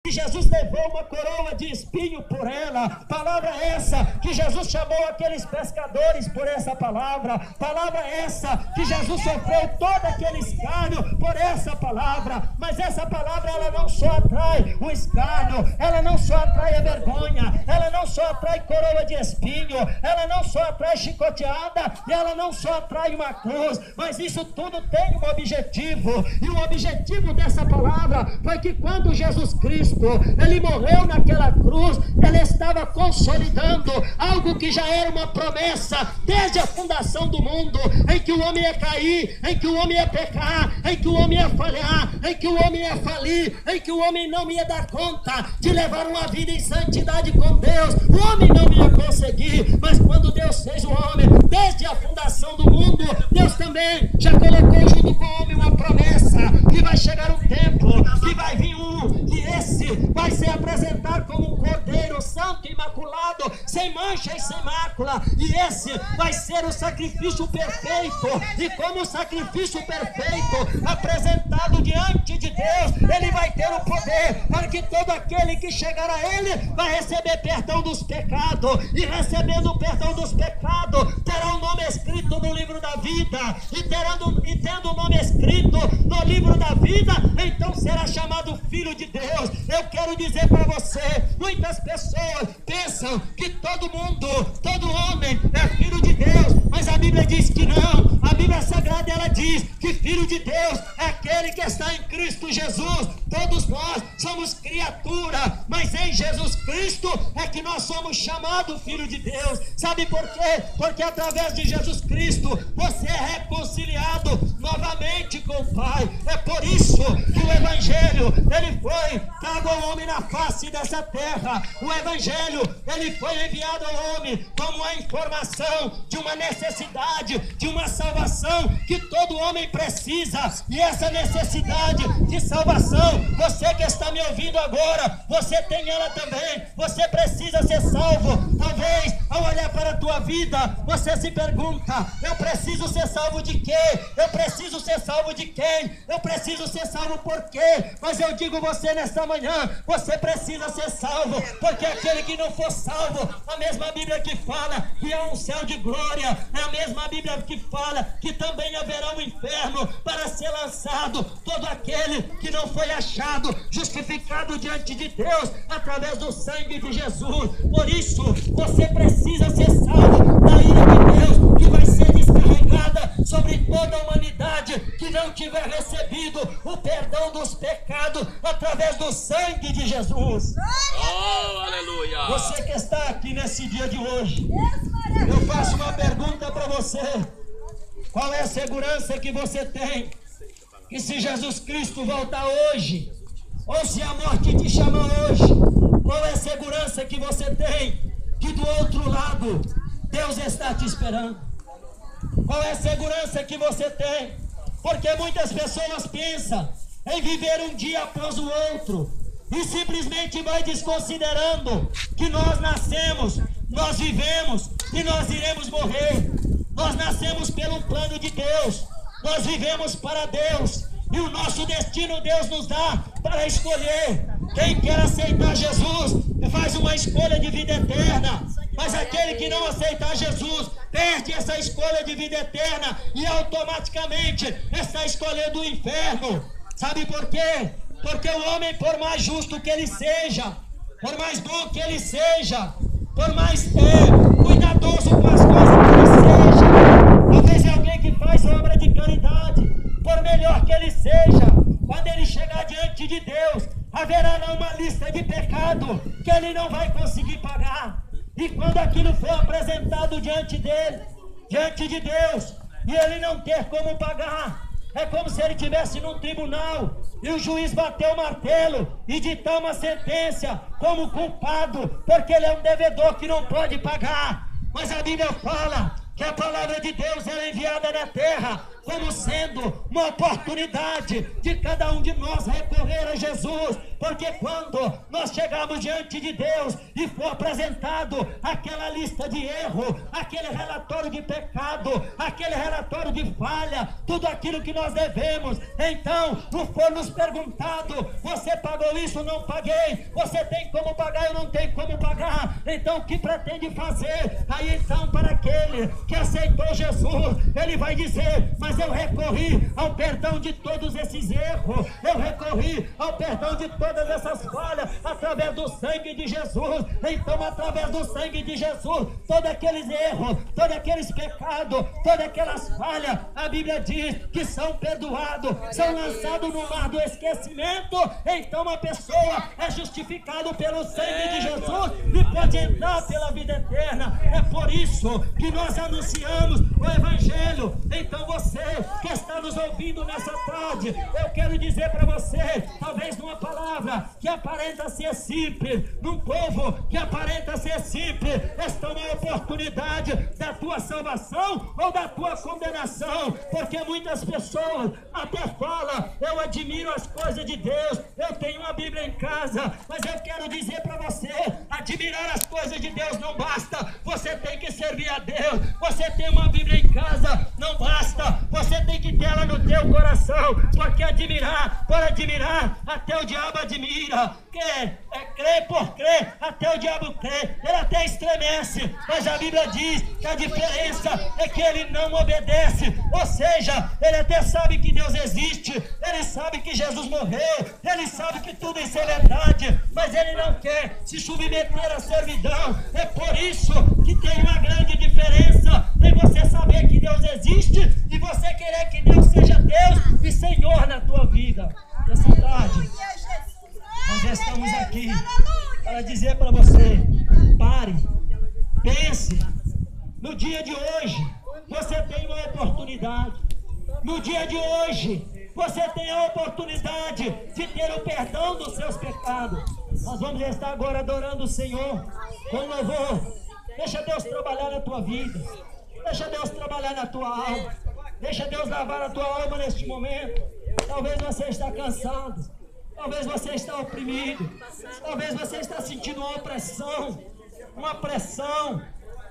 que Jesus levou uma coroa de espinho por ela. Palavra essa que Jesus chamou aqueles pescadores por essa palavra. Palavra essa que Jesus sofreu todo aquele escárnio por essa palavra. Mas essa palavra, ela não só atrai o escárnio, ela não só atrai a vergonha, ela não só atrai coroa de espinho, ela não só atrai chicoteada, e ela não só atrai uma cruz, mas isso tudo tem um objetivo. E o objetivo dessa palavra foi que quando Jesus Cristo ele morreu naquela cruz, ele estava consolidando algo que já era uma promessa desde a fundação do mundo, em que o homem ia cair, em que o homem ia pecar, em que o homem ia falhar, em que o homem ia falir, em que o homem não ia dar conta de levar uma vida em santidade com Deus. O homem não ia conseguir, mas quando Deus fez o homem, desde a fundação do mundo, Deus também já colocou junto com o homem uma promessa, que vai chegar um tempo, que vai vir que esse vai ser apresentado como um cordeiro santo e imaculado, sem mancha e sem mácula, e esse vai ser o sacrifício perfeito. E como sacrifício perfeito apresentado diante de Deus, ele vai ter o poder para que todo aquele que chegar a ele vai receber perdão dos pecados, e recebendo o perdão dos pecados terá o nome escrito no livro da vida, e tendo o nome escrito no livro da vida, então será chamado filho de Deus. Eu quero dizer para você, muitas pessoas pensam que todo mundo, todo homem é filho de Deus, mas a Bíblia diz que não. A Bíblia Sagrada, ela diz que filho de Deus é aquele que está em Cristo Jesus. Todos nós somos criatura, mas em Jesus Cristo é que nós somos chamados filho de Deus. Sabe por quê? Porque através de Jesus Cristo você é reconciliado novamente com o Pai. É por isso que o Evangelho, ele foi trago ao homem na face dessa terra. O Evangelho, ele foi enviado ao homem como a informação de uma necessidade, de uma salvação que todo homem precisa. E essa necessidade de salvação, você que está me ouvindo agora, você tem ela também. Você precisa ser salvo. Talvez ao olhar para a tua vida, você se pergunta: eu preciso ser salvo de quê? Eu preciso ser salvo de quem? Eu preciso ser salvo por quê? Mas eu digo você nesta manhã, você precisa ser salvo, porque aquele que não for salvo, a mesma Bíblia que fala que há um céu de glória, é a mesma Bíblia que fala que também haverá um inferno para ser lançado todo aquele que não foi achado, justificado diante de Deus através do sangue de Jesus. Por isso, você precisa ser salvo da ira de Deus, que vai ser descarregada sobre toda a humanidade que não tiver recebido o perdão dos pecados através do sangue de Jesus. Oh, aleluia! Você que está aqui nesse dia de hoje, eu faço uma pergunta para você: qual é a segurança que você tem que se Jesus Cristo voltar hoje, ou se a morte te chamar hoje, qual é a segurança que você tem que do outro lado Deus está te esperando? Qual é a segurança que você tem? Porque muitas pessoas pensam em viver um dia após o outro e simplesmente vai desconsiderando que nós nascemos, nós vivemos e nós iremos morrer. Nós nascemos pelo plano de Deus, nós vivemos para Deus, e o nosso destino Deus nos dá para escolher. Quem quer aceitar Jesus faz uma escolha de vida eterna, mas aquele que não aceitar Jesus perde essa escolha de vida eterna e automaticamente está escolhendo o inferno. Sabe por quê? Porque o homem, por mais justo que ele seja, por mais bom que ele seja, por mais cuidadoso com as coisas que ele seja, talvez é alguém que faz obra de caridade, por melhor que ele seja, quando ele chegar diante de Deus, haverá lá uma lista de pecado que ele não vai conseguir pagar. E quando aquilo for apresentado diante dele, diante de Deus, e ele não ter como pagar, é como se ele estivesse num tribunal e o juiz bateu o martelo e ditar uma sentença como culpado, porque ele é um devedor que não pode pagar. Mas a Bíblia fala que a palavra de Deus é enviada na terra como sendo uma oportunidade de cada um de nós recorrer a Jesus, porque quando nós chegarmos diante de Deus e for apresentado aquela lista de erro, aquele relatório de pecado, aquele relatório de falha, tudo aquilo que nós devemos, então não for nos perguntado: você pagou isso ou não paguei? Você tem como pagar ou não tem como pagar? Então o que pretende fazer? Aí então, para aquele que aceitou Jesus, ele vai dizer: mas eu recorri ao perdão de todos esses erros, eu recorri ao perdão de todas essas falhas através do sangue de Jesus. Então, através do sangue de Jesus, todos aqueles erros, todos aqueles pecados, todas aquelas falhas, a Bíblia diz que são perdoados, são lançados no mar do esquecimento. Então a pessoa é justificada pelo sangue de Jesus e pode entrar pela vida eterna. É por isso que nós anunciamos o Evangelho. Então você que está nos ouvindo nessa tarde, eu quero dizer para você, talvez numa palavra que aparenta ser simples, num povo que aparenta ser simples, esta é uma oportunidade da tua salvação ou da tua condenação, porque muitas pessoas até falam: eu admiro as coisas de Deus, eu tenho uma Bíblia em casa, mas eu quero dizer para você, admirar as coisas de Deus não basta, você tem que servir a Deus. Você tem uma Bíblia em casa, não basta, você tem que ter ela no teu coração, porque admirar, por admirar, até o diabo admira. Crer por crer, até o diabo crê, ele até estremece, mas a Bíblia diz que a diferença é que ele não obedece, ou seja, ele até sabe que Deus existe, ele sabe que Jesus morreu, ele sabe que tudo isso é verdade, mas ele não quer se submeter à servidão. É por isso que tem uma grande diferença em você saber que Deus existe e você querer que Deus seja Deus e Senhor na tua vida. Nessa tarde, nós já estamos aqui para dizer para você: pare, pense. No dia de hoje, você tem uma oportunidade. No dia de hoje, você tem a oportunidade de ter o perdão dos seus pecados. Nós vamos estar agora adorando o Senhor com louvor. Deixa Deus trabalhar na tua vida. Deixa Deus trabalhar na tua alma. Deixa Deus lavar a tua alma neste momento. Talvez você está cansado. Talvez você está oprimido. Talvez você está sentindo uma opressão, uma pressão,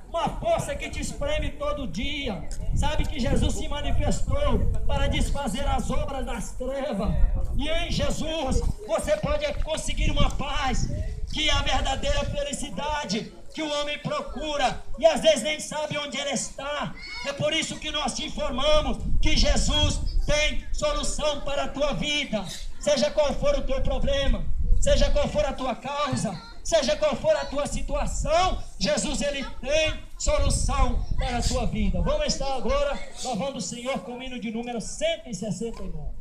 uma força que te espreme todo dia. Sabe que Jesus se manifestou para desfazer as obras das trevas. E em Jesus você pode conseguir uma paz, que é a verdadeira felicidade que o homem procura e às vezes nem sabe onde ele está. É por isso que nós te informamos que Jesus tem solução para a tua vida. Seja qual for o teu problema, seja qual for a tua causa, seja qual for a tua situação, Jesus, ele tem solução para a tua vida. Vamos estar agora louvando o Senhor com o hino de número 169.